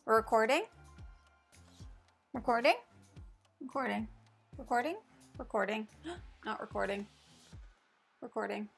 We're recording? Recording? Recording. Recording? Recording. Not recording. Recording.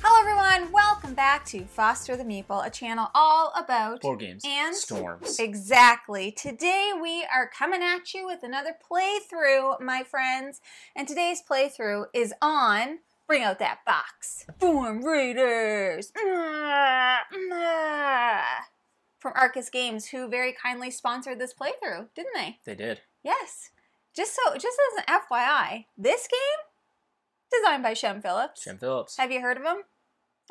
Hello everyone, welcome back to Foster the Meeple, a channel all about board games and storms. Exactly. Today we are coming at you with another playthrough, my friends. And today's playthrough is on, bring out that box, Storm Raiders. From Arkus Games, who very kindly sponsored this playthrough, didn't they? They did. Yes. Just as an FYI, this game, designed by Shem Phillips. Shem Phillips. Have you heard of him?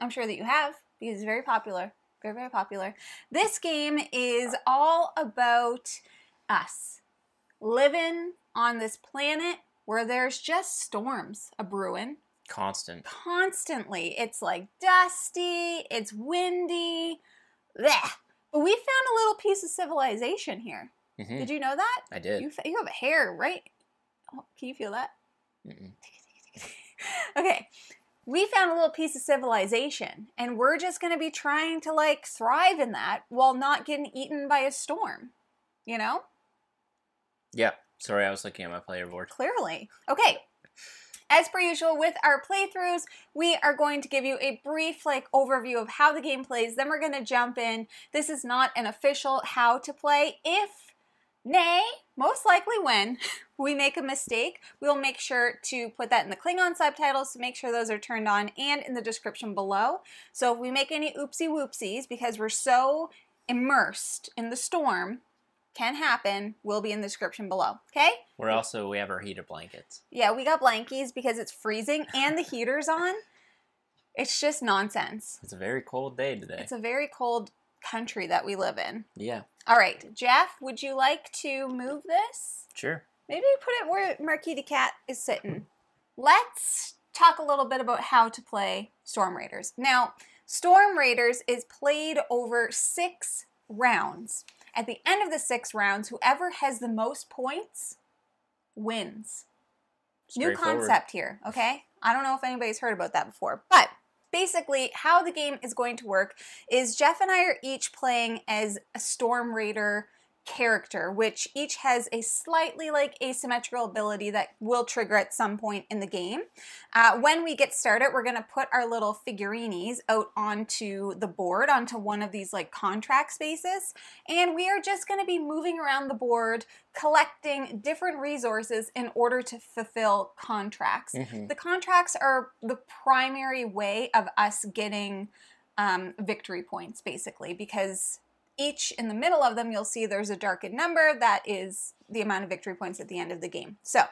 I'm sure that you have, because it's very popular. Very, very popular. This game is all about us living on this planet where there's just storms a-brewing. Constantly. It's like dusty, it's windy, bleh. But we found a little piece of civilization here. Mm-hmm. Did you know that? I did. You have a hair, right? Oh, can you feel that? Mm-mm. Okay. We found a little piece of civilization, and we're just going to be trying to, like, thrive in that while not getting eaten by a storm. You know? Yeah. Sorry, I was looking at my player board. Clearly. Okay. As per usual with our playthroughs, we are going to give you a brief, like, overview of how the game plays. Then we're going to jump in. This is not an official how to play. Nay, most likely when we make a mistake, we'll make sure to put that in the Klingon subtitles to make sure those are turned on and in the description below. So if we make any oopsie whoopsies because we're so immersed in the storm, can happen, will be in the description below, okay? We have our heater blankets. Yeah, we got blankies because it's freezing and the heater's on. It's just nonsense. It's a very cold day today. It's a very cold country that we live in. Yeah. All right, Jeff, would you like to move this? Sure. Maybe put it where Marquis the Cat is sitting. Let's talk a little bit about how to play Storm Raiders. Now, Storm Raiders is played over 6 rounds. At the end of the 6 rounds, whoever has the most points wins. New concept here, okay? I don't know if anybody's heard about that before, but basically, how the game is going to work is Jeff and I are each playing as a Storm Raider character, which each has a slightly like asymmetrical ability that will trigger at some point in the game. When we get started, we're going to put our little figurines out onto the board, onto one of these like contract spaces, and we are just going to be moving around the board, collecting different resources in order to fulfill contracts. Mm-hmm. The contracts are the primary way of us getting victory points, basically, because each in the middle of them, you'll see there's a darkened number. That is the amount of victory points at the end of the game. So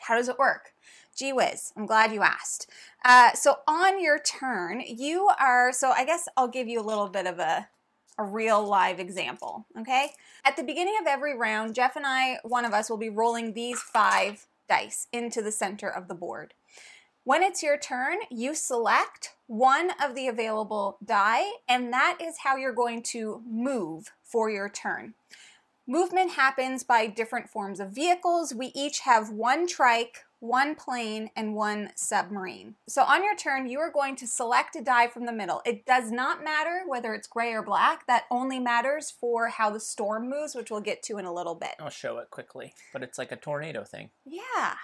how does it work? Gee whiz, I'm glad you asked. So on your turn, I guess I'll give you a little bit of a real live example, okay? At the beginning of every round, Jeff and I, one of us, will be rolling these 5 dice into the center of the board. When it's your turn, you select one of the available die, and that is how you're going to move for your turn. Movement happens by different forms of vehicles. We each have 1 trike, 1 plane, and 1 submarine. So on your turn, you are going to select a die from the middle. It does not matter whether it's gray or black. That only matters for how the storm moves, which we'll get to in a little bit. I'll show it quickly, but it's like a tornado thing. Yeah.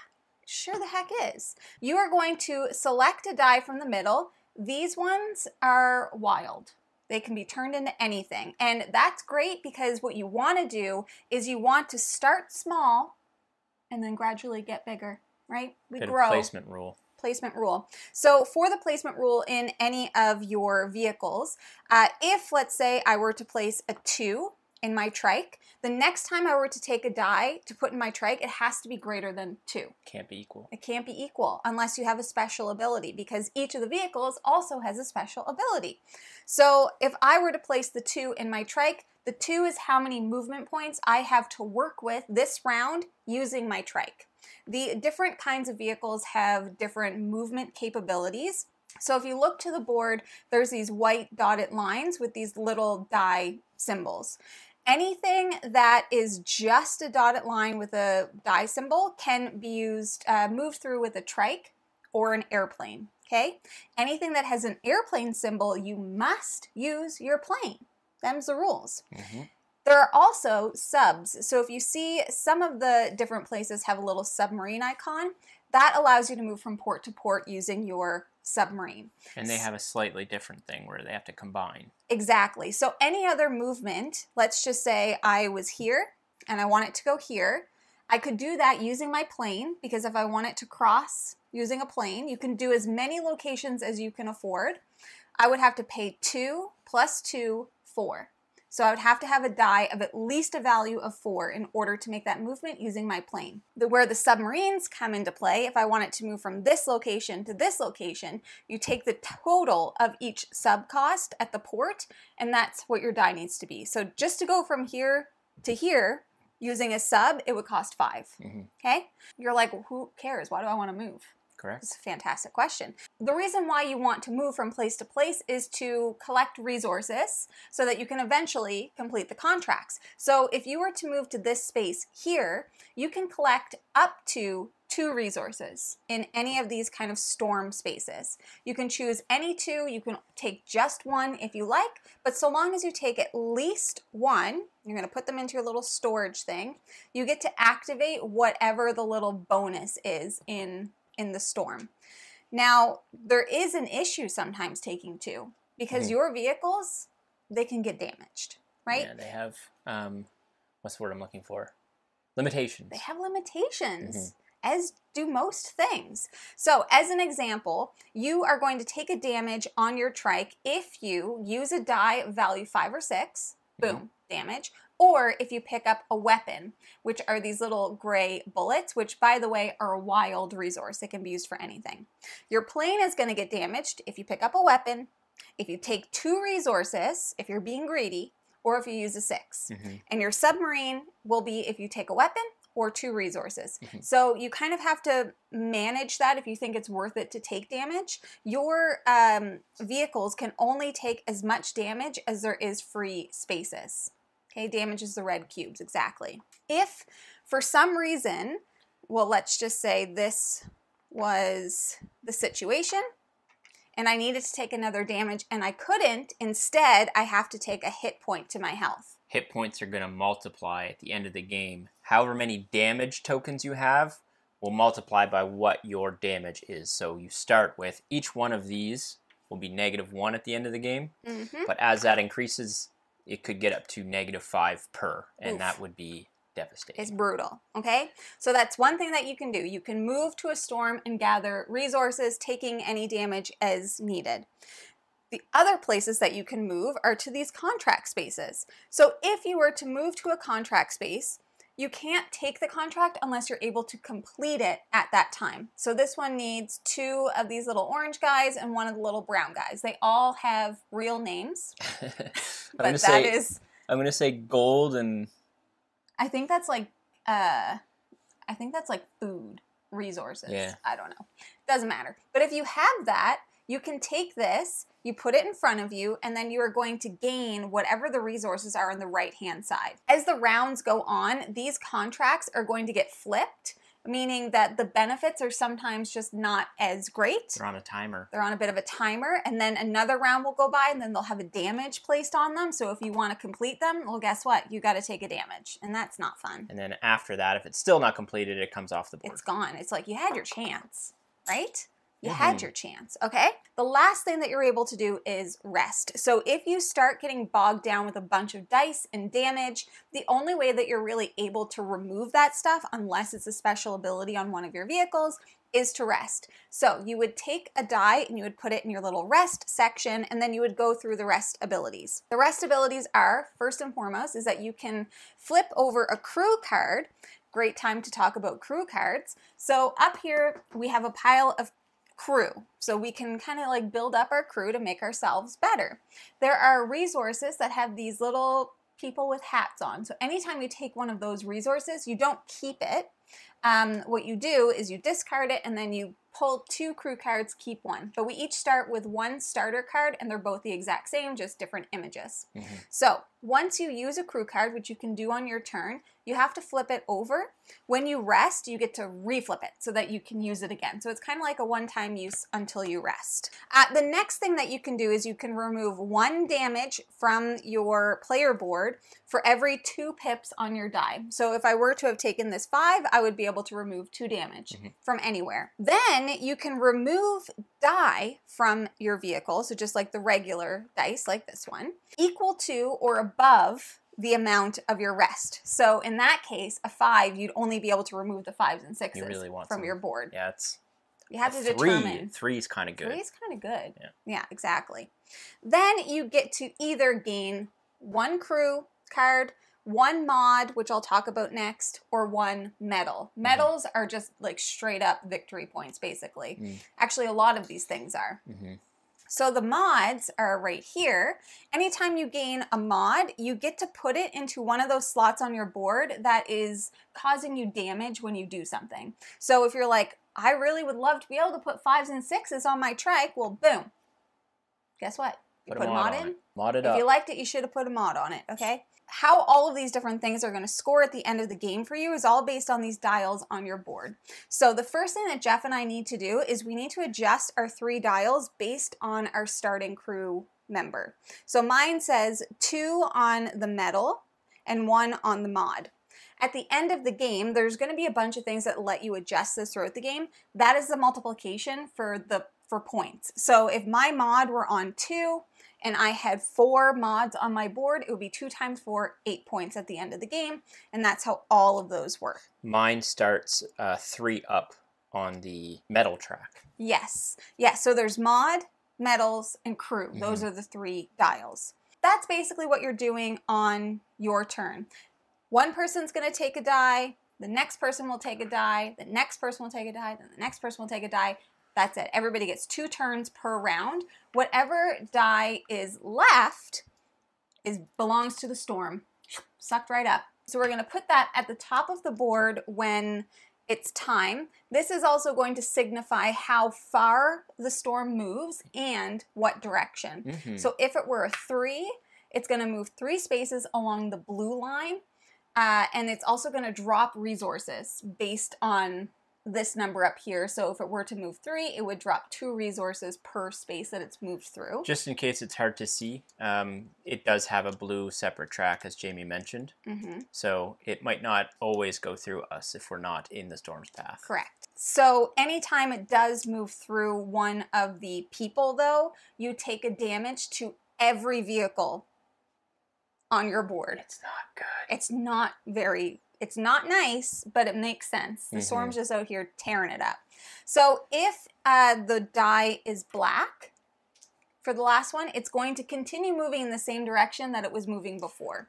Sure the heck is. You are going to select a die from the middle. These ones are wild. They can be turned into anything. And that's great because what you want to do is you want to start small and then gradually get bigger, right? We grow. Placement rule. Placement rule. So for the placement rule in any of your vehicles, if, let's say, I were to place a 2 in my trike, the next time I were to take a die to put in my trike, it has to be greater than 2. Can't be equal. It can't be equal unless you have a special ability, because each of the vehicles also has a special ability. So if I were to place the 2 in my trike, the 2 is how many movement points I have to work with this round using my trike. The different kinds of vehicles have different movement capabilities. So if you look to the board, there's these white dotted lines with these little die symbols. Anything that is just a dotted line with a die symbol can be used, moved through with a trike or an airplane, okay? Anything that has an airplane symbol, you must use your plane. Them's the rules. Mm-hmm. There are also subs. So if you see some of the different places have a little submarine icon, that allows you to move from port to port using your submarine. And they have a slightly different thing where they have to combine. Exactly. So any other movement, let's just say I was here and I want it to go here. I could do that using my plane, because if I want it to cross using a plane, you can do as many locations as you can afford. I would have to pay 2 plus 2, 4. So I would have to have a die of at least a value of 4 in order to make that movement using my plane. Where the submarines come into play, if I want it to move from this location to this location, you take the total of each sub cost at the port, and that's what your die needs to be. So just to go from here to here, using a sub, it would cost 5. Mm-hmm. Okay? You're like, well, who cares? Why do I want to move? Correct. It's a fantastic question. The reason why you want to move from place to place is to collect resources so that you can eventually complete the contracts. So if you were to move to this space here, you can collect up to 2 resources in any of these kind of storm spaces. You can choose any 2, you can take just 1 if you like, but so long as you take at least 1, you're going to put them into your little storage thing, you get to activate whatever the little bonus is in the storm. Now, there is an issue sometimes taking 2, because your vehicles, they can get damaged, right? Yeah, they have, what's the word I'm looking for? Limitations. They have limitations, as do most things. So, as an example, you are going to take a damage on your trike if you use a die of value 5 or 6, boom, damage. Or if you pick up a weapon, which are these little gray bullets, which, by the way, are a wild resource. It can be used for anything. Your plane is going to get damaged if you pick up a weapon, if you take 2 resources, if you're being greedy, or if you use a 6. And your submarine will be if you take a weapon or 2 resources. So you kind of have to manage that if you think it's worth it to take damage. Your vehicles can only take as much damage as there is free spaces. Okay, damage is the red cubes, exactly. If for some reason, well, let's just say this was the situation and I needed to take another damage and I couldn't, instead I have to take a hit point to my health. Hit points are going to multiply at the end of the game. However many damage tokens you have will multiply by what your damage is. So you start with each one of these will be -1 at the end of the game, but as that increases, it could get up to -5 per, and that would be devastating. It's brutal, okay? So that's one thing that you can do. You can move to a storm and gather resources, taking any damage as needed. The other places that you can move are to these contract spaces. So if you were to move to a contract space, you can't take the contract unless you're able to complete it at that time. So this one needs 2 of these little orange guys and 1 of the little brown guys. They all have real names. I'm gonna say gold, and I think that's like food resources. Yeah. I don't know. Doesn't matter. But if you have that, you can take this, you put it in front of you, and then you are going to gain whatever the resources are on the right-hand side. As the rounds go on, these contracts are going to get flipped, meaning that the benefits are sometimes just not as great. they're on a timer. They're on a bit of a timer, and then another round will go by, and then they'll have a damage placed on them. So if you want to complete them, well, guess what? You got to take a damage, and that's not fun. And then after that, if it's still not completed, it comes off the board. It's gone. It's like you had your chance, right? You had your chance, okay? The last thing that you're able to do is rest. So if you start getting bogged down with a bunch of dice and damage, the only way that you're really able to remove that stuff, unless it's a special ability on one of your vehicles, is to rest. So you would take a die and you would put it in your little rest section, and then you would go through the rest abilities. The rest abilities are, first and foremost, is that you can flip over a crew card. Great time to talk about crew cards. So up here, we have a pile of crew. So we can kind of like build up our crew to make ourselves better. There are resources that have these little people with hats on. So anytime you take one of those resources, you don't keep it. What you do is you discard it and then you pull 2 crew cards, keep 1. But we each start with 1 starter card and they're both the exact same, just different images. So once you use a crew card, which you can do on your turn, you have to flip it over. When you rest, you get to reflip it so that you can use it again. So it's kind of like a one-time use until you rest. The next thing that you can do is you can remove 1 damage from your player board for every 2 pips on your die. So if I were to have taken this 5, I would be able to remove 2 damage from anywhere. Then you can remove die from your vehicle, so just like the regular dice, like this one, equal to or above the amount of your rest. So in that case, a 5, you'd only be able to remove the 5s and 6s from your board. Yeah, it's... You have to determine. 3 is kind of good. 3 is kind of good. Yeah, exactly. Then you get to either gain 1 crew card, 1 mod, which I'll talk about next, or 1 medal. Medals are just like straight up victory points, basically. Actually, a lot of these things are. So the mods are right here. Anytime you gain a mod, you get to put it into one of those slots on your board that is causing you damage when you do something. So if you're like, I really would love to be able to put 5s and 6s on my trike, well, boom. Guess what? You put a mod in. Mod it up. If you liked it, you should have put a mod on it, okay? How all of these different things are going to score at the end of the game for you is all based on these dials on your board. So the first thing that Jeff and I need to do is we need to adjust our 3 dials based on our starting crew member. So mine says 2 on the medal and 1 on the mod. At the end of the game, there's going to be a bunch of things that let you adjust this throughout the game. That is the multiplication for points. So if my mod were on 2, and I had 4 mods on my board, it would be 2 times 4, 8 points at the end of the game, and that's how all of those work. Mine starts 3 up on the medal track. Yes. So there's mod, medals, and crew. Those are the 3 dials. That's basically what you're doing on your turn. One person's going to take a die, the next person will take a die, the next person will take a die, then the next person will take a die. That's it. Everybody gets 2 turns per round. Whatever die is left belongs to the storm. Sucked right up. So we're going to put that at the top of the board when it's time. This is also going to signify how far the storm moves and what direction. So if it were a 3, it's going to move 3 spaces along the blue line. And it's also going to drop resources based on this number up here. So if it were to move 3, it would drop 2 resources per space that it's moved through. Just in case it's hard to see, it does have a blue separate track, as Jamie mentioned. So it might not always go through us if we're not in the storm's path. Correct. So anytime it does move through one of the people, though, you take a damage to every vehicle on your board. It's not good. It's not nice, but it makes sense. The storm's just out here tearing it up. So if the die is black for the last one, it's going to continue moving in the same direction that it was moving before.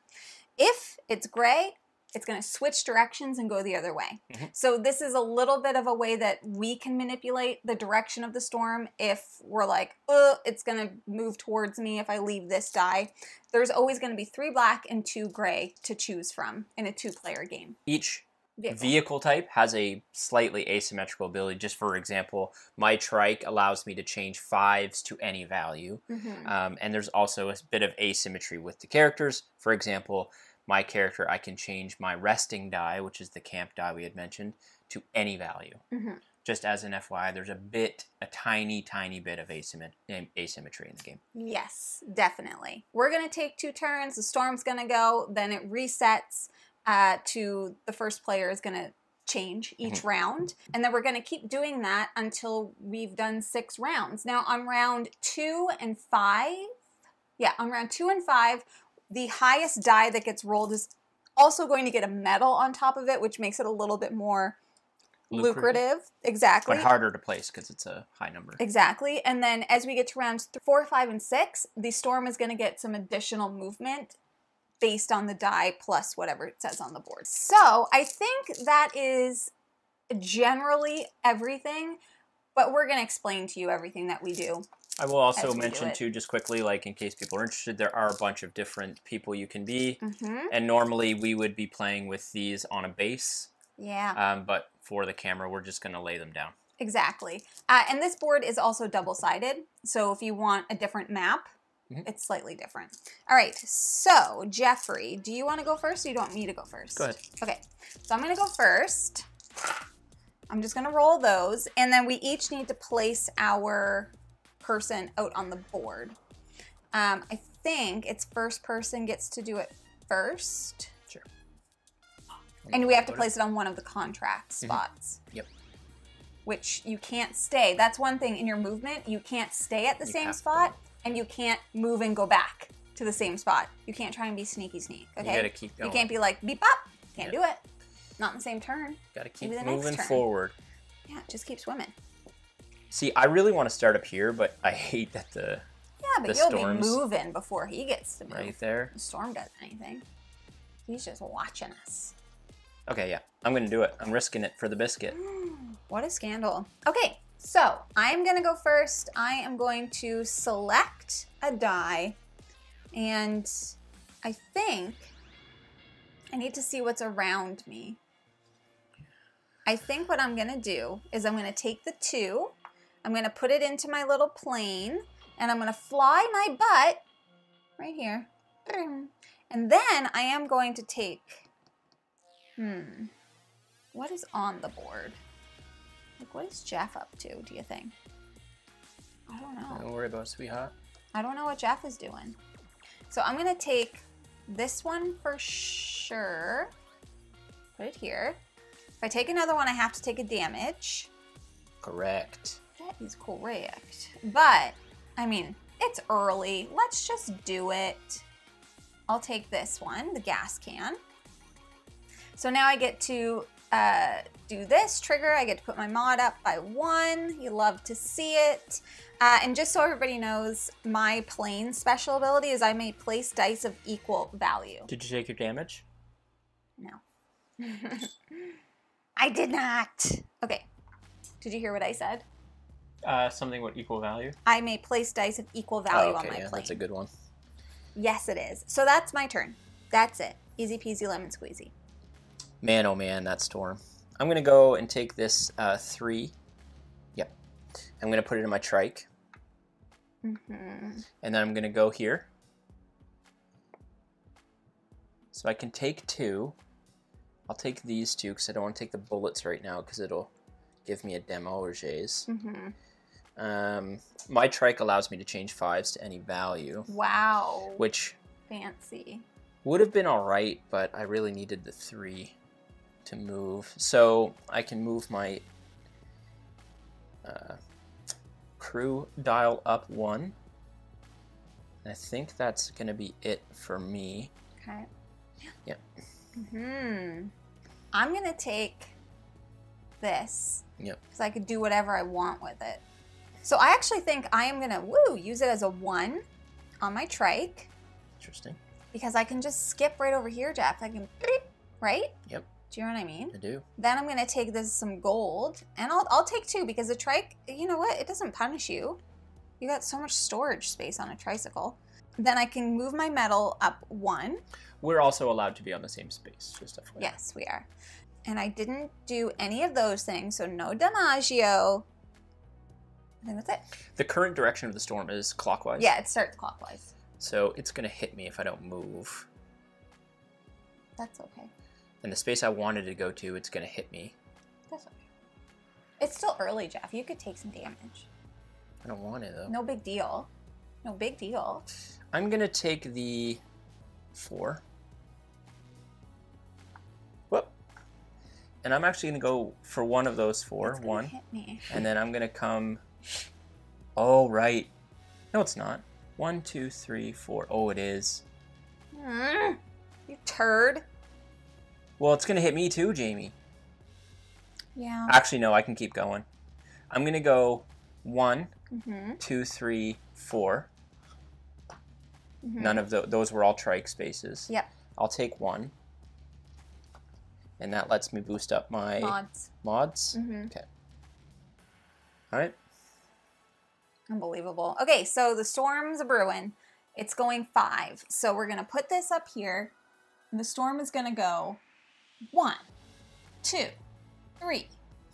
If it's gray, it's going to switch directions and go the other way. So this is a little bit of a way that we can manipulate the direction of the storm if we're like, oh, it's going to move towards me if I leave this die. There's always going to be 3 black and 2 gray to choose from in a 2-player game. Each vehicle type has a slightly asymmetrical ability. Just for example, my trike allows me to change 5s to any value. And there's also a bit of asymmetry with the characters. For example, my character, I can change my resting die, which is the camp die we had mentioned, to any value. Just as an FYI, there's a tiny bit of asymmetry in the game. Yes, definitely. We're going to take 2 turns. The storm's going to go. Then it resets to the first player is going to change each round. And then we're going to keep doing that until we've done 6 rounds. Now on round 2 and 5, the highest die that gets rolled is also going to get a medal on top of it, which makes it a little bit more lucrative. Exactly. But harder to place because it's a high number. Exactly. And then as we get to rounds 4, 5, and 6, the storm is going to get some additional movement based on the die plus whatever it says on the board. So I think that is generally everything, but we're going to explain to you everything that we do I will also mention too, just quickly, like in case people are interested, there are a bunch of different people you can be. And normally we would be playing with these on a base. Yeah. But for the camera, we're just going to lay them down. Exactly. And this board is also double-sided. So if you want a different map, it's slightly different. All right. So Jeffrey, do you want to go first or do you want me to go first? Go ahead. Okay. So I'm going to go first. I'm just going to roll those. And then we each need to place our person out on the board. I think it's first person gets to do it first. Sure. And we have to place it on one of the contract spots. Yep. Which you can't stay. That's one thing in your movement. You can't stay at the same spot, and you can't move and go back to the same spot. You can't try and be sneaky sneak, okay? You gotta keep going. You can't be like, beep up. Can't do it. Not in the same turn. Gotta keep moving forward. Yeah, just keep swimming. See, I really want to start up here, but I hate that the but you'll be moving before he gets to move. Right there. The storm does anything. He's just watching us. Okay, yeah. I'm going to do it. I'm risking it for the biscuit. What a scandal. Okay, so I'm going to go first. I am going to select a die. And I think I need to see what's around me. I think what I'm going to do is I'm going to take the 2. I'm going to put it into my little plane. And I'm going to fly my butt right here. And then I am going to take... What is on the board? Like, what is Jeff up to, do you think? I don't know. Don't worry about it, sweetheart. I don't know what Jeff is doing. So I'm going to take this one for sure. Put it here. If I take another one, I have to take a damage. Correct. That is correct. But, I mean, it's early. Let's just do it. I'll take this one, the gas can. So now I get to do this trigger. I get to put my mod up by 1. You love to see it. And just so everybody knows, my plane special ability is I may place dice of equal value. Did you take your damage? No. I did not. Okay. Did you hear what I said? Something with equal value? I may place dice of equal value on my plane. That's a good one. Yes, it is. So that's my turn. That's it. Easy peasy lemon squeezy. Man, oh man, that storm. I'm going to go and take this 3. Yep. I'm going to put it in my trike. And then I'm going to go here. So I can take 2. I'll take these 2 because I don't want to take the bullets right now because it'll give me a demorges. My trike allows me to change 5s to any value. Wow. Which... fancy. Would have been alright, but I really needed the 3 to move. So I can move my crew dial up 1. And I think that's going to be it for me. Okay. Yep. I'm going to take this. Yep. Because I could do whatever I want with it. So I actually think I am going to, use it as a 1 on my trike. Interesting. Because I can just skip right over here, Jeff. I can, right? Yep. Do you know what I mean? I do. Then I'm going to take this some gold. And I'll take 2 because the trike, you know what? It doesn't punish you. You got so much storage space on a tricycle. Then I can move my metal up 1. We're also allowed to be on the same space, just FYI. Yes, we are. And I didn't do any of those things, so no Damaggio. I think that's it. The current direction of the storm is clockwise? Yeah, it starts clockwise. So it's going to hit me if I don't move. That's okay. And the space I wanted to go to, it's going to hit me. That's okay. It's still early, Jeff. You could take some damage. I don't want it, though. No big deal. No big deal. I'm going to take the 4. Whoop. And I'm actually going to go for one of those 4. It's gonna hit me. And then I'm going to come... Oh, right. No, it's not. 1, 2, 3, 4. Oh, it is. You turd. Well, it's going to hit me too, Jamie. Yeah. Actually, no, I can keep going. I'm going to go 1, 2, 3, 4. None of those were all trike spaces. Yep. I'll take 1. And that lets me boost up my... Mods. Mods? Okay. All right. Unbelievable. Okay, so the storm's a-brewing. It's going 5. So we're going to put this up here. And the storm is going to go 1, 2, 3,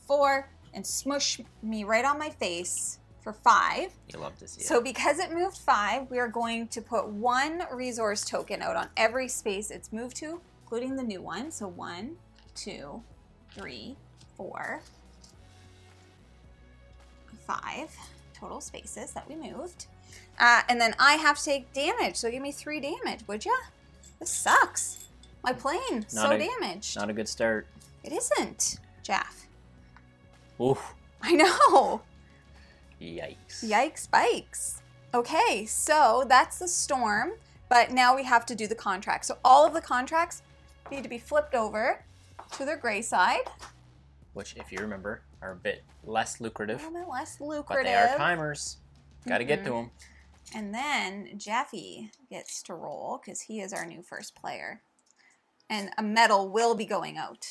4, and smush me right on my face for 5. You love to see it. So because it moved 5, we are going to put 1 resource token out on every space it's moved to, including the new one. So 1, 2, 3, 4, 5 total spaces that we moved. And then I have to take damage. So give me 3 damage, would ya? This sucks. My plane, so damaged. Not a good start. It isn't, Jeff. Oof. I know. Yikes. Yikes bikes. Okay, so that's the storm, but now we have to do the contracts. So all of the contracts need to be flipped over to their gray side. Which, if you remember, are a bit less lucrative. A little bit less lucrative. But they are timers. Got to get to them. And then Jeffy gets to roll because he is our new first player. And a medal will be going out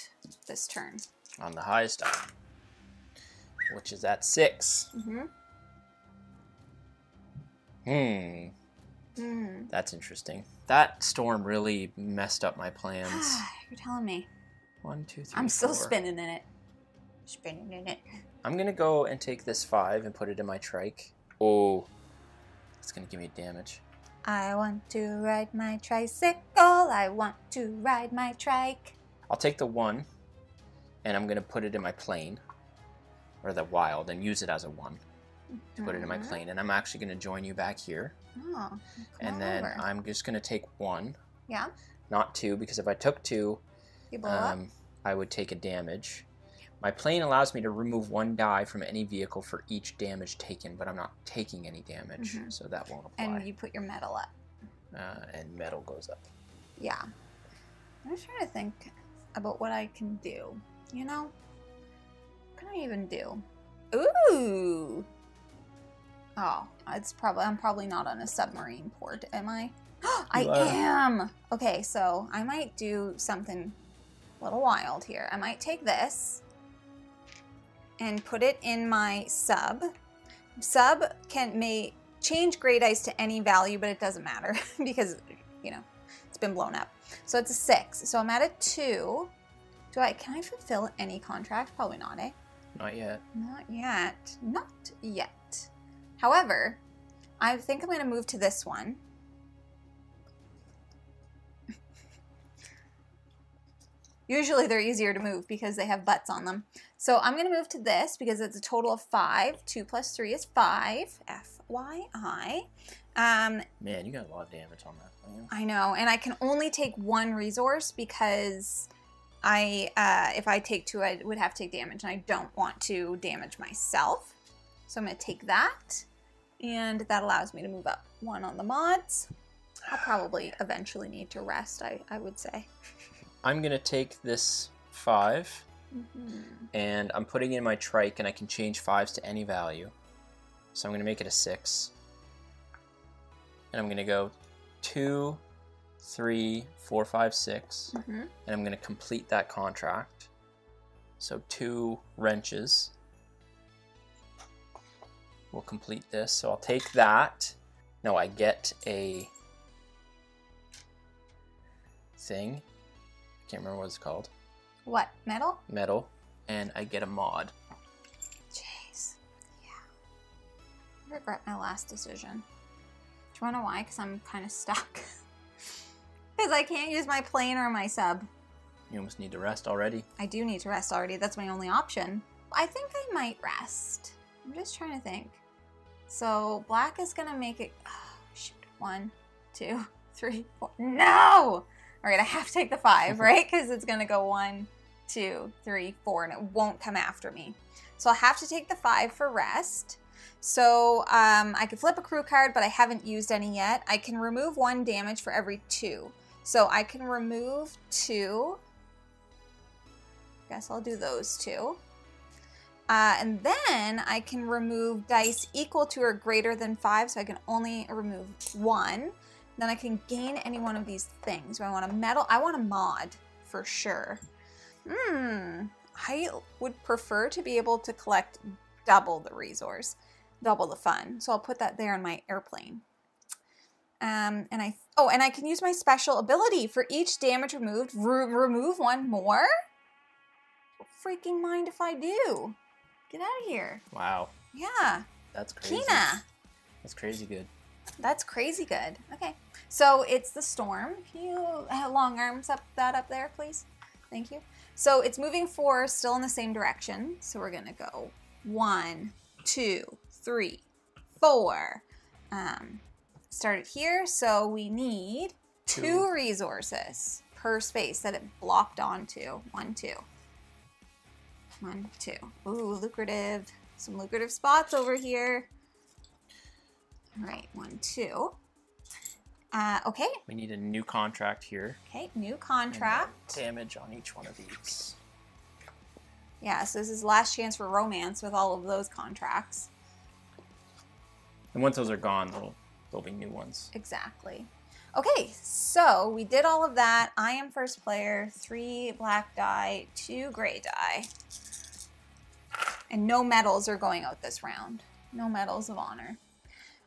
this turn. On the highest die, which is at 6. That's interesting. That storm really messed up my plans. You're telling me. 1, 2, 3, I'm still 4. spinning in it. Spinning in it. I'm going to go and take this 5 and put it in my trike. Oh, it's going to give me damage. I want to ride my tricycle. I want to ride my trike. I'll take the 1, and I'm going to put it in my plane, or the wild, and use it as a 1 to put it in my plane. And I'm actually going to join you back here. Oh, and then I'm just going to take 1. Yeah. Not 2, because if I took 2, you blow up. I would take a damage. My plane allows me to remove 1 die from any vehicle for each damage taken, but I'm not taking any damage, so that won't apply. And you put your metal up. And metal goes up. Yeah. I'm just trying to think about what I can do. You know? What can I even do? Ooh! Oh, I'm probably not on a submarine port, am I? I am! Okay, so I might do something a little wild here. I might take this and put it in my sub. Sub may change gray dice to any value, but it doesn't matter because, you know, it's been blown up. So it's a 6. So I'm at a 2. Can I fulfill any contract? Probably not, eh? Not yet. Not yet. Not yet. However, I think I'm going to move to this one. Usually they're easier to move because they have butts on them. So I'm going to move to this because it's a total of 5. 2 plus 3 is 5. FYI. Man, you got a lot of damage on that plan. I know, and I can only take 1 resource because if I take 2, I would have to take damage, and I don't want to damage myself. So I'm going to take that, and that allows me to move up 1 on the mods. I'll probably eventually need to rest, I would say. I'm going to take this 5, and I'm putting it in my trike, and I can change 5s to any value. So I'm going to make it a 6. And I'm going to go 2, 3, 4, 5, 6. And I'm going to complete that contract. So 2 wrenches will complete this. So I'll take that. No, I get a thing. Can't remember what it's called. What? Metal? Metal. And I get a mod. Jeez. Yeah. I regret my last decision. Do you want to know why? Because I'm kind of stuck. Because I can't use my plane or my sub. You almost need to rest already. I do need to rest already. That's my only option. I think I might rest. I'm just trying to think. So black is going to make it... Oh, shoot. 1, 2, 3, 4. No! All right, I have to take the 5, right? Because it's going to go 1, 2, 3, 4, and it won't come after me. So I'll have to take the 5 for rest. So I can flip a crew card, but I haven't used any yet. I can remove 1 damage for every 2. So I can remove 2. Guess I'll do those 2. And then I can remove dice equal to or greater than 5, so I can only remove 1. Then I can gain any one of these things. Do I want a medal? I want a mod, for sure. I would prefer to be able to collect double the resource. double the fun. So I'll put that there in my airplane. And I can use my special ability for each damage removed. Remove one more? Don't freaking mind if I do. Get out of here. Wow. Yeah. That's crazy. Kina. That's crazy good. That's crazy good. Okay. So it's the storm. Can you long arms up there, please? Thank you. So it's moving 4, still in the same direction. So we're going to go 1, 2, 3, 4. Start it here. So we need 2 resources per space that it blocked onto. 1, 2. 1, 2. Ooh, lucrative. Some lucrative spots over here. All right, 1, 2. Okay. We need a new contract here. Okay, new contract. Damage on each one of these. Yeah, so this is last chance for romance with all of those contracts. And once those are gone, there'll be new ones. Exactly. Okay, so we did all of that. I am first player, 3 black die, 2 gray die. And no medals are going out this round. No medals of honor.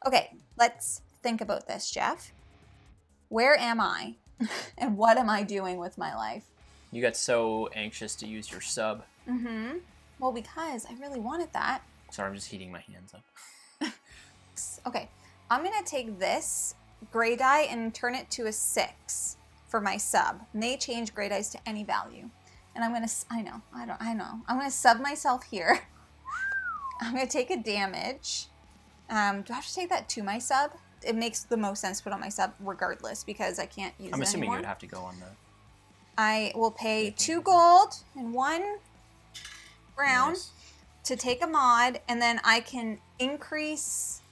Okay, let's think about this, Jeff. Where am I? And what am I doing with my life? You got so anxious to use your sub. Mm-hmm. Well, because I really wanted that. Sorry, I'm just heating my hands up. Okay, I'm going to take this gray die and turn it to a 6 for my sub. And they change gray dice to any value. And I'm going to, I know. I'm going to sub myself here. I'm going to take a damage. Do I have to take that to my sub? It makes the most sense to put on my sub regardless because I can't use it I'm assuming anymore. you would have to go on the... I will pay 2 gold and 1 brown to take a mod, and then I can increase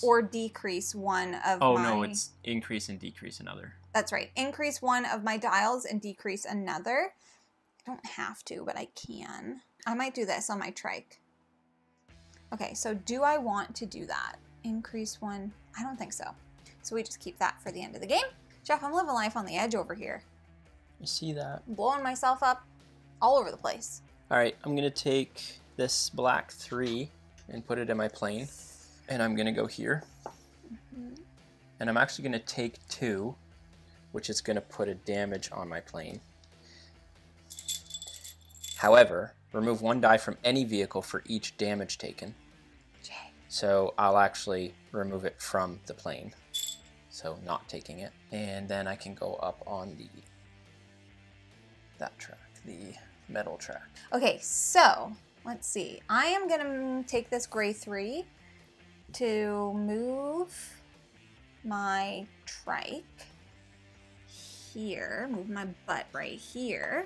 or decrease one of my... Oh, no, it's increase and decrease another. That's right. Increase one of my dials and decrease another. I don't have to, but I can. I might do this on my trike. Okay, so do I want to do that? Increase one? I don't think so. So we just keep that for the end of the game. Jeff, I'm living life on the edge over here. You see that? Blowing myself up all over the place. All right, I'm going to take this black 3 and put it in my plane. And I'm going to go here. Mm-hmm. And I'm actually going to take 2, which is going to put a damage on my plane. However, remove 1 die from any vehicle for each damage taken. So I'll actually remove it from the plane. So not taking it. And then I can go up on that track, the metal track. Okay, so let's see. I am gonna take this gray 3 to move my trike here, move my butt right here.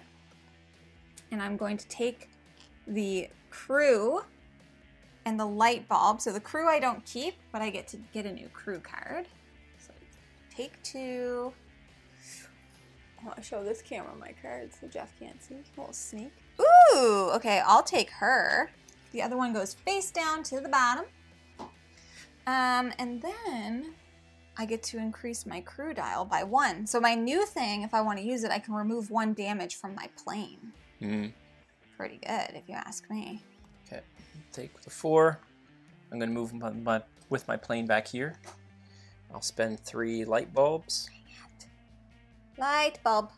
And I'm going to take the crew and the light bulb. So the crew I don't keep, but I get to get a new crew card. So take 2. I'll show this camera my cards so Jeff can't see. A little sneak. Ooh, okay, I'll take her. The other one goes face down to the bottom. And then I get to increase my crew dial by 1. So my new thing, if I want to use it, I can remove 1 damage from my plane. Mm-hmm. Pretty good, if you ask me. Okay, take the 4. I'm going to move with my plane back here. I'll spend 3 light bulbs. Light bulb.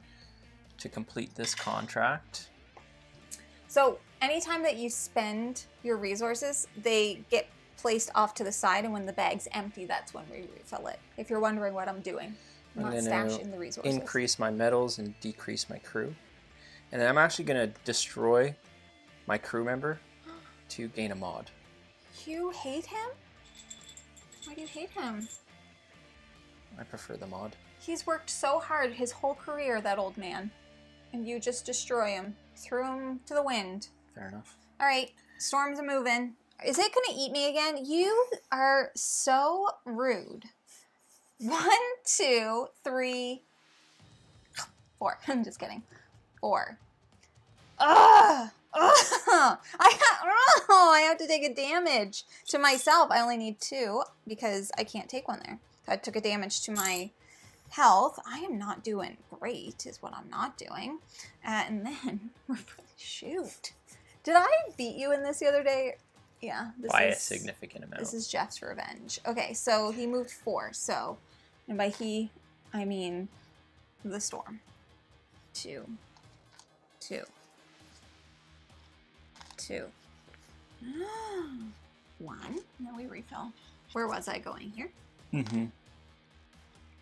To complete this contract. So anytime that you spend your resources, they get placed off to the side, and when the bag's empty, that's when we refill it. If you're wondering what I'm doing, I'm not stashing the resources. Increase my medals and decrease my crew. And then I'm actually going to destroy my crew member to gain a mod. You hate him? Why do you hate him? I prefer the mod. He's worked so hard his whole career, that old man. And you just destroy him. Threw him to the wind. Fair enough. All right, storms are moving. Is it going to eat me again? You are so rude. 1, 2, 3, 4. I'm just kidding. 4. Ugh! Ugh! I have to take a damage to myself. I only need 2 because I can't take 1 there. So I took a damage to my health. I am not doing great is what I'm not doing. And then, shoot. Did I beat you in this the other day? Yeah. By a significant amount. This is Jeff's revenge. Okay, so he moved 4. So, and by he, I mean the storm. 2. 2. 2. 1. Now we refill. Where was I going here? Mm-hmm.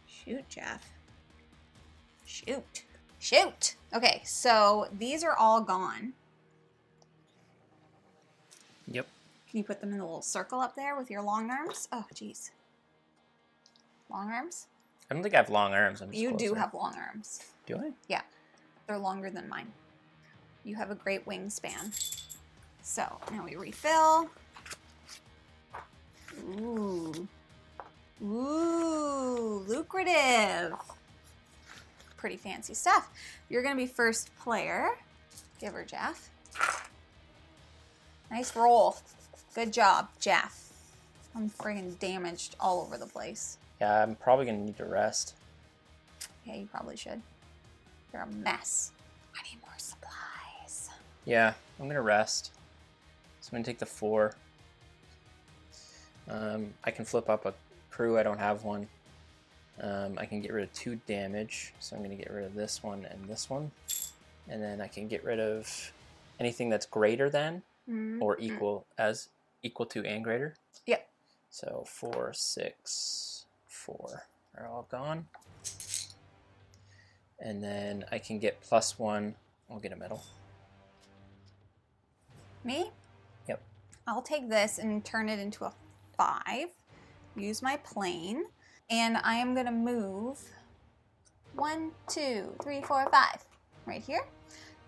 Shoot, Jeff. Shoot. Shoot! Okay, so these are all gone. Yep. Can you put them in the little circle up there with your long arms? Oh, jeez. Long arms? I don't think I have long arms. I'm just You closer. do have long arms. Do I? Yeah. They're longer than mine. You have a great wingspan. So, now we refill. Ooh. Ooh, lucrative. Pretty fancy stuff. You're going to be first player. Give her, Jeff. Nice roll. Good job, Jeff. I'm friggin' damaged all over the place. Yeah, I'm probably going to need to rest. Yeah, you probably should. You're a mess. I need more supplies. Yeah, I'm going to rest. So I'm going to take the 4. I can flip up a crew. I don't have one. I can get rid of 2 damage. So I'm going to get rid of this one and this one. And then I can get rid of anything that's greater than or equal to and greater. Yep. So 4, 6, 4 are all gone. And then I can get +1. I'll get a medal. Me? Yep. I'll take this and turn it into a 5. Use my plane. And I am going to move 1, 2, 3, 4, 5 right here.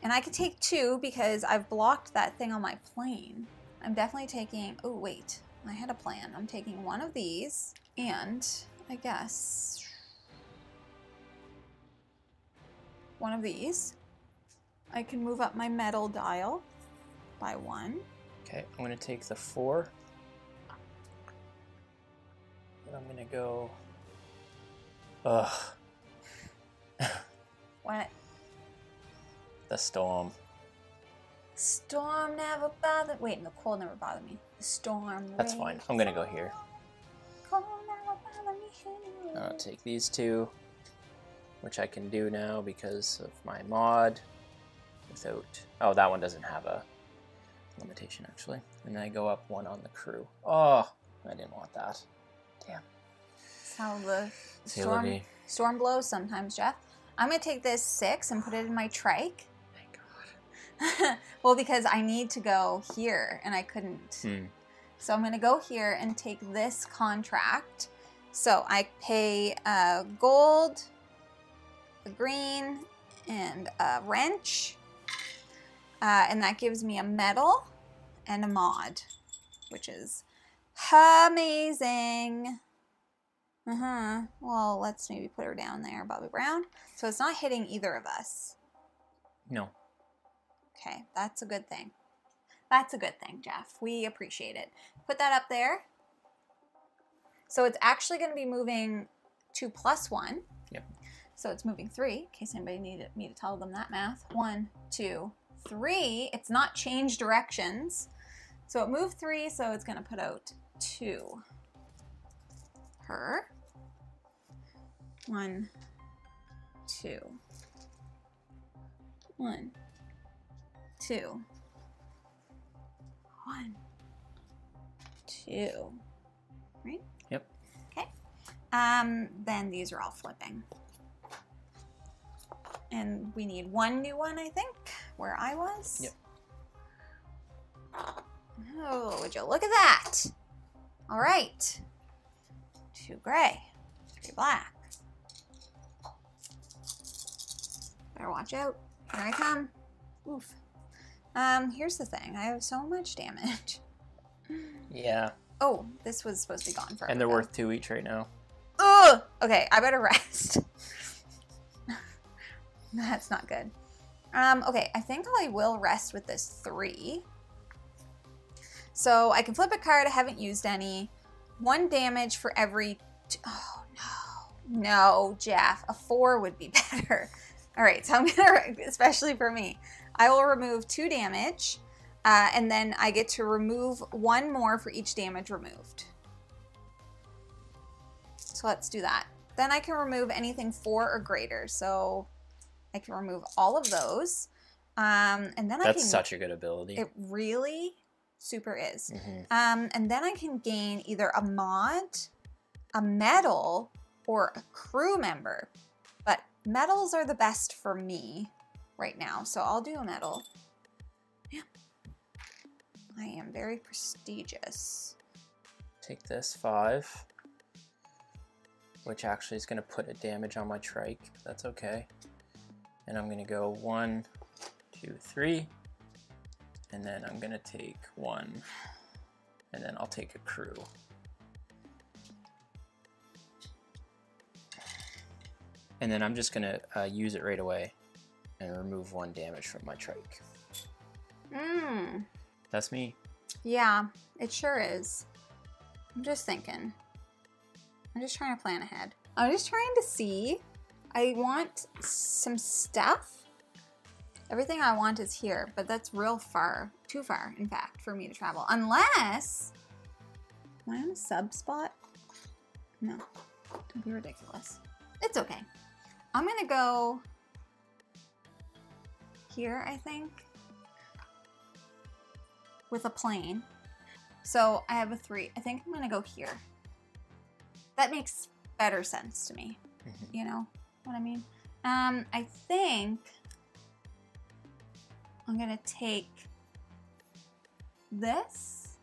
And I can take 2 because I've blocked that thing on my plane. I'm definitely taking, oh wait, I had a plan. I'm taking one of these and I guess one of these. I can move up my metal dial by 1. Okay, I'm going to take the 4. And I'm going to go... Ugh. What? The storm. Storm never bothered. Wait, the cold never bothered me. The storm. That's fine. I'm going to go here. Cold never bothered me here. I'll take these 2, which I can do now because of my mod. Without... Oh, that one doesn't have a limitation, actually. And then I go up 1 on the crew. Oh, I didn't want that. Damn. That's how the storm blows sometimes, Jeff. I'm going to take this 6 and put it in my trike. Thank God. Well, because I need to go here, and I couldn't. So I'm going to go here and take this contract. So I pay gold, a green, and a wrench. And that gives me a medal and a mod, which is amazing. Well, let's maybe put her down there, Bobby Brown. So it's not hitting either of us. No. Okay, that's a good thing. That's a good thing, Jeff. We appreciate it. Put that up there. So it's actually going to be moving 2 + 1. Yep. So it's moving 3, in case anybody needed me to tell them that math. 1, 2, 3. It's not changed directions. So it moved 3, so it's going to put out 2. Her. 1, 2. 1, 2. 1, 2. Right? Yep. Okay. Then these are all flipping. And we need 1 new one, I think, where I was. Yep. Oh, would you look at that? All right. 2 gray, 3 black. Better watch out. Here I come. Oof. Here's the thing. I have so much damage. Yeah. Oh, this was supposed to be gone forever. And they're worth 2 each right now. Ugh! Okay, I better rest. That's not good. Okay, I think I will rest with this 3. So I can flip a card. I haven't used any. 1 damage for every... Oh, no. No, Jeff. A 4 would be better. All right, so I'm going to... Especially for me. I will remove 2 damage. And then I get to remove 1 more for each damage removed. So let's do that. Then I can remove anything 4 or greater. So I can remove all of those. And then That's such a good ability. It really super is. Mm-hmm. And then I can gain either a mod, a medal, or a crew member. But medals are the best for me right now. So I'll do a medal. Yeah. I am very prestigious. Take this 5, which actually is going to put a damage on my trike. But that's okay. And I'm going to go 1, 2, 3. And then I'm going to take 1. And then I'll take a crew. And then I'm just going to use it right away and remove 1 damage from my trike. That's me. Yeah, it sure is. I'm just thinking. I'm just trying to plan ahead. I'm just trying to see. I want some stuff. Everything I want is here, but that's real far. Too far, in fact, for me to travel. Unless... Am I on a sub spot? No. Don't be ridiculous. It's okay. I'm going to go here, I think, with a plane. So I have a 3. I think I'm going to go here. That makes better sense to me. You know what I mean? I think I'm going to take this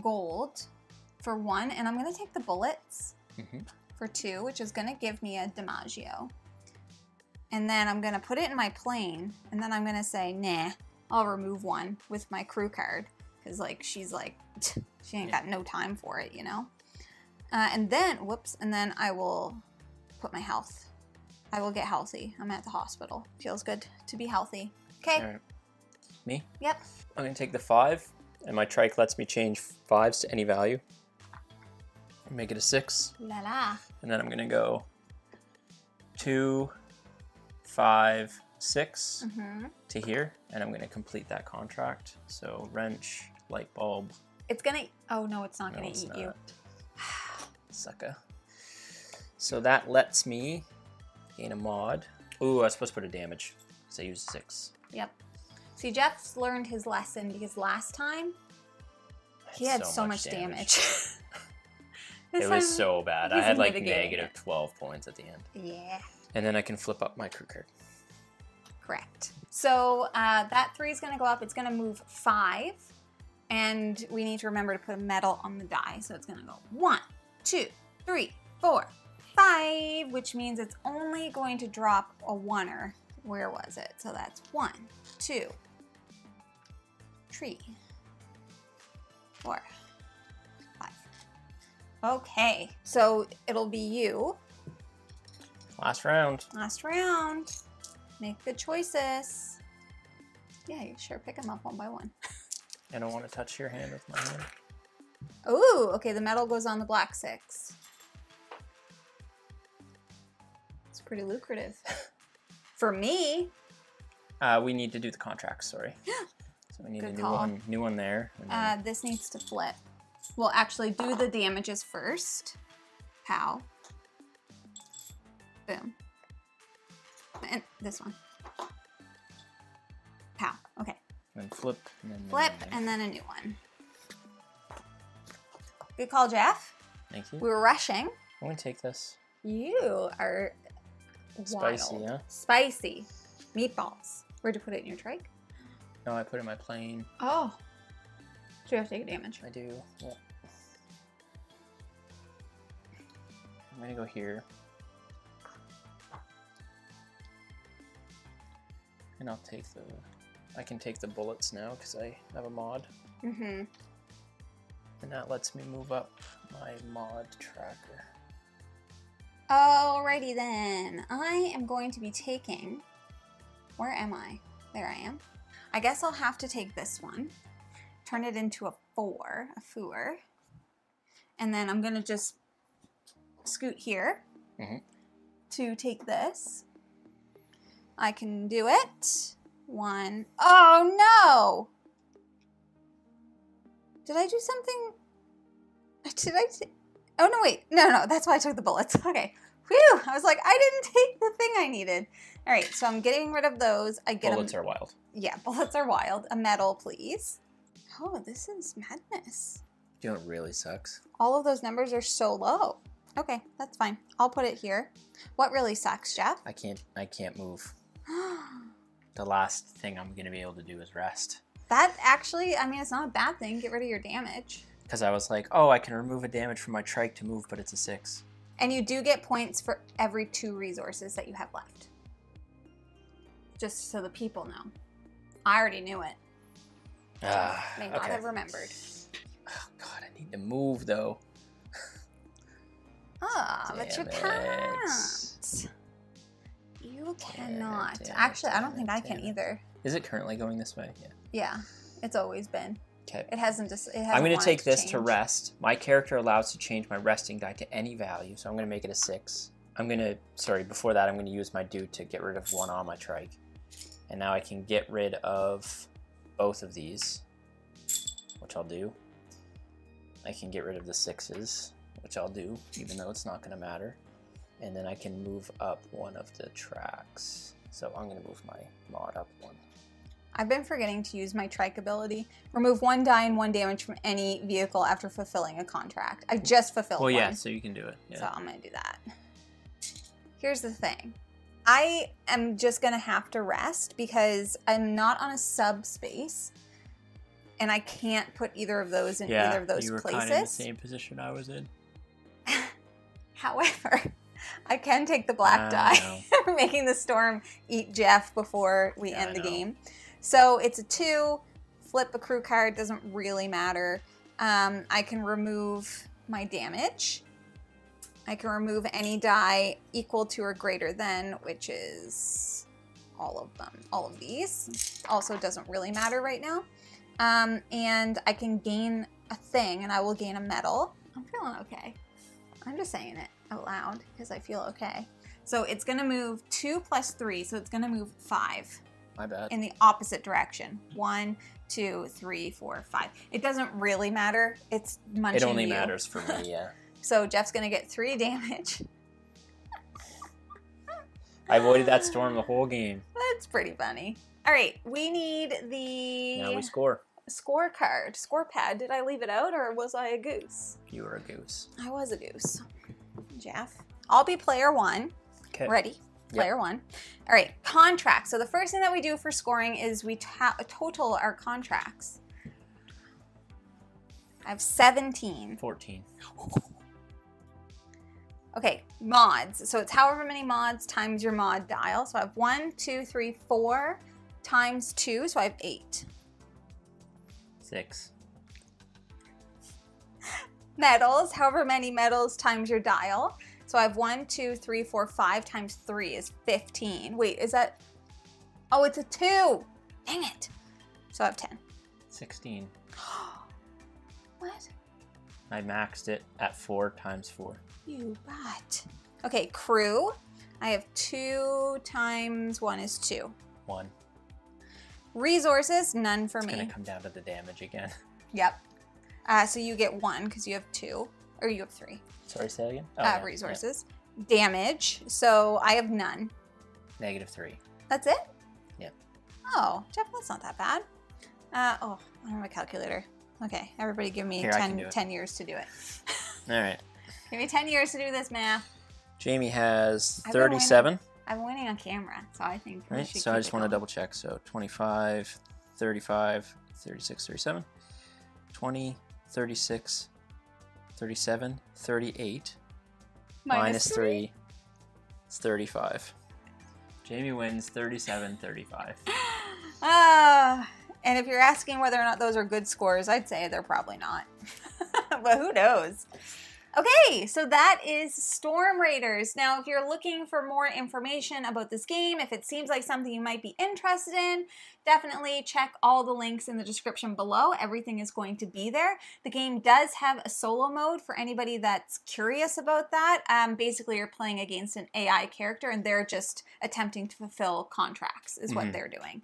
gold for 1, and I'm going to take the bullets for 2, which is going to give me a DiMaggio. And then I'm going to put it in my plane, and then I'm going to say, nah, I'll remove 1 with my crew card. Because, like, she's like, she ain't got no time for it, you know? And then, whoops, and then I will put my health. I will get healthy. I'm at the hospital. Feels good to be healthy. Okay. All right. Me? Yep. I'm going to take the 5, and my trike lets me change 5s to any value. Make it a 6. La la. And then I'm going to go 2, 5, 6 to here, and I'm going to complete that contract. So wrench, light bulb. It's going to... Oh, no, it's not going to eat you. Sucker. So that lets me gain a mod. Ooh, I was supposed to put a damage because I used 6. Yep. See, Jeff's learned his lesson because last time he had so much damage. It was so bad. I had like negative 12 points at the end. Yeah. And then I can flip up my crew card. Correct. So that 3 is going to go up. It's going to move 5. And we need to remember to put a medal on the die. So it's going to go 1, 2, 3, 4, 5, which means it's only going to drop a 1-er. Where was it? So that's 1, 2, 3, 4, 5. Okay, so it'll be you. Last round. Last round. Make good choices. Yeah, you sure pick them up 1 by 1. I don't want to touch your hand with my hand. Ooh, okay, the medal goes on the black 6. It's pretty lucrative. For me. We need to do the contracts, sorry. So we need Good a new one there. And then... This needs to flip. We'll actually do the damages first. Pow. Boom. And this one. Pow. Okay. And flip. And then flip, and then a new one. Good call, Jeff. Thank you. We were rushing. I'm going to take this. You are Spicy, wild. huh? Spicy. Meatballs. Where'd you put it in your trike? No, I put it in my plane. Oh. So you have to take a damage. I do, yeah. I'm going to go here. And I'll take the... I can take the bullets now because I have a mod. Mm-hmm. And that lets me move up my mod tracker. Alrighty then. I am going to be taking... Where am I? There I am. I guess I'll have to take this one. Turn it into a 4, a four. And then I'm going to just scoot here to take this. I can do it. 1. Oh no! Did I do something? Oh, no, wait. No, that's why I took the bullets. Okay. Whew. I was like, I didn't take the thing I needed. All right, so I'm getting rid of those. I get Bullets are wild. Yeah, bullets are wild. A medal, please. Oh, this is madness. You know what really sucks? All of those numbers are so low. Okay, that's fine. I'll put it here. What really sucks, Jeff? I can't move. The last thing I'm going to be able to do is rest. That actually, I mean, it's not a bad thing. Get rid of your damage. Because I was like, oh, I can remove a damage from my trike to move, but it's a 6. And you do get points for every 2 resources that you have left. Just so the people know. I already knew it. May not have remembered. Oh, God, I need to move, though. But you can't. You cannot. Actually, I don't think I can either. Is it currently going this way? Yeah. Yeah, it's always been. Okay. It hasn't just. I'm going to take this to rest. My character allows to change my resting die to any value, so I'm going to make it a 6. Before that, I'm going to use my do to get rid of 1 on my trike. And now I can get rid of both of these, which I'll do. I can get rid of the 6s, which I'll do, even though it's not going to matter. And then I can move up 1 of the tracks. So I'm going to move my mod up 1. I've been forgetting to use my trike ability. Remove 1 die and 1 damage from any vehicle after fulfilling a contract. I just fulfilled one. Well, yeah, so you can do it. Yeah. So I'm going to do that. Here's the thing. I am just going to have to rest because I'm not on a subspace. And I can't put either of those in either of those places. You were kind of in the same position I was in. However, I can take the black die, making the storm eat Jeff before we end the game. So it's a 2, flip a crew card, doesn't really matter. I can remove my damage. I can remove any die equal to or greater than, which is all of them, all of these. Also doesn't really matter right now. And I can gain a thing, and I will gain a medal. I'm feeling okay. I'm just saying it out loud because I feel okay. So it's going to move 2 plus 3, so it's going to move 5. My bad. In the opposite direction. 1, 2, 3, 4, 5. It doesn't really matter. It's munching It only you. matters for me, yeah. So Jeff's going to get 3 damage. I avoided that storm the whole game. That's pretty funny. All right, we need the... Now we score. Scorecard. Score pad. Did I leave it out or was I a goose? You were a goose. I was a goose. Jeff. I'll be player 1. Okay. Ready? Player 1. All right, contracts. So the first thing that we do for scoring is we total our contracts. I have 17. 14. Okay, mods. So it's however many mods times your mod dial. So I have 1, 2, 3, 4 times 2. So I have 8. 6. Medals. However many medals times your dial. So I have 1, 2, 3, 4, 5 times 3 is 15. Wait, is that... Oh, it's a 2. Dang it. So I have 10. 16. What? I maxed it at 4 times 4. You bet. Okay, crew. I have 2 times 1 is 2. 1. Resources, none for me. It's going to come down to the damage again. Yep. So you get 1 because you have 2. Or you have 3. Sorry, say that again? Oh, yeah. Resources. Yep. Damage. So I have none. -3. That's it? Yep. Oh, Jeff, that's not that bad. I don't have a calculator. Okay, everybody give me 10 years to do it. All right. Give me 10 years to do this math. Jamie has 37. I'm winning on camera, so I think we should so I just want to double check. So 25, 35, 36, 37, 20, 36, 37, 38, minus 3. It's 35. Jamie wins 37-35. And if you're asking whether or not those are good scores, I'd say they're probably not. But who knows? Okay, so that is Storm Raiders. Now, if you're looking for more information about this game, if it seems like something you might be interested in, definitely check all the links in the description below. Everything is going to be there. The game does have a solo mode for anybody that's curious about that. Basically, you're playing against an AI character, and they're just attempting to fulfill contracts is what they're doing.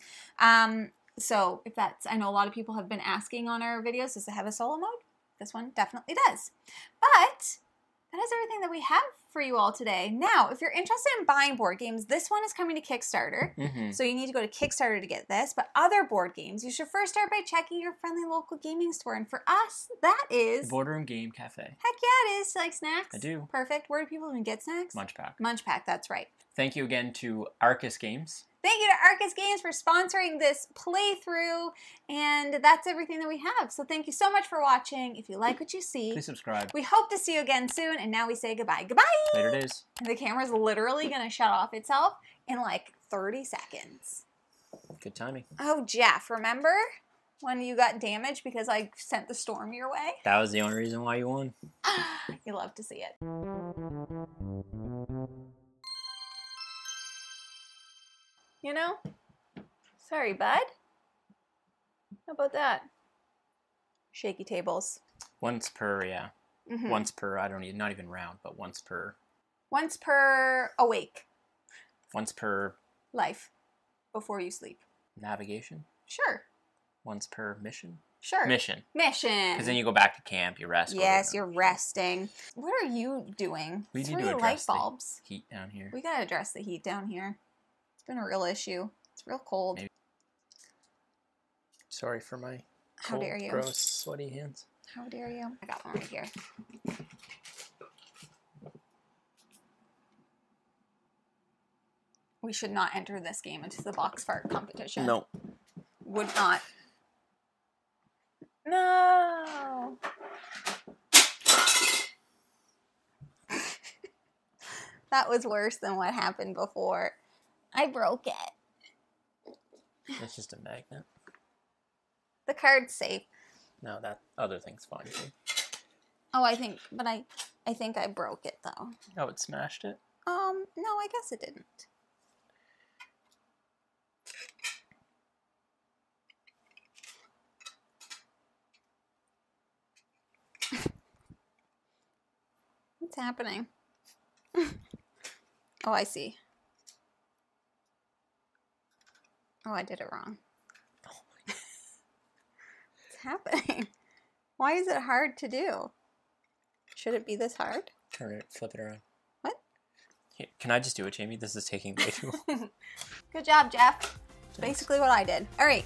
So if that's, I know a lot of people have been asking on our videos, does it have a solo mode? This one definitely does. But that is everything that we have for you all today. Now, if you're interested in buying board games, this one is coming to Kickstarter. So you need to go to Kickstarter to get this. But other board games, you should first start by checking your friendly local gaming store. And for us, that is... Boardroom Game Cafe. Heck yeah, it is. Like snacks? I do. Perfect. Where do people even get snacks? MunchPak. MunchPak, that's right. Thank you again to Arkus Games. Thank you to Arkus Games for sponsoring this playthrough, and that's everything that we have. So thank you so much for watching. If you like what you see, please subscribe. We hope to see you again soon, and now we say goodbye. Goodbye! Later days. And the camera's literally going to shut off itself in like 30 seconds. Good timing. Oh, Jeff, remember when you got damaged because I sent the storm your way? That was the only reason why you won. You love to see it. You know? Sorry, bud. How about that? Shaky tables. Once per, yeah. Once per, I don't need, not even round, but once per. Once per awake. Once per. Life. Before you sleep. Navigation? Sure. Once per mission? Sure. Mission. Mission. Because then you go back to camp, you rest. Yes, you're resting. What are you doing? We need to 3 address light bulbs. the heat down here. We gotta address the heat down here. It's been a real issue. It's real cold. Maybe. Sorry for my How dare you? Gross, sweaty hands. How dare you? I got one right here. We should not enter this game into the box fart competition. No. Would not. No. That was worse than what happened before. I broke it. It's just a magnet. The card's safe. No, that other thing's fine too. Oh, I think I broke it though. Oh, it smashed it? No, I guess it didn't. What's happening? Oh, I see. Oh, I did it wrong. What's happening? Why is it hard to do? Should it be this hard? Turn it, flip it around. What? Here, can I just do it, Jamie? This is taking way too long. Good job, Jeff. It's basically what I did. All right.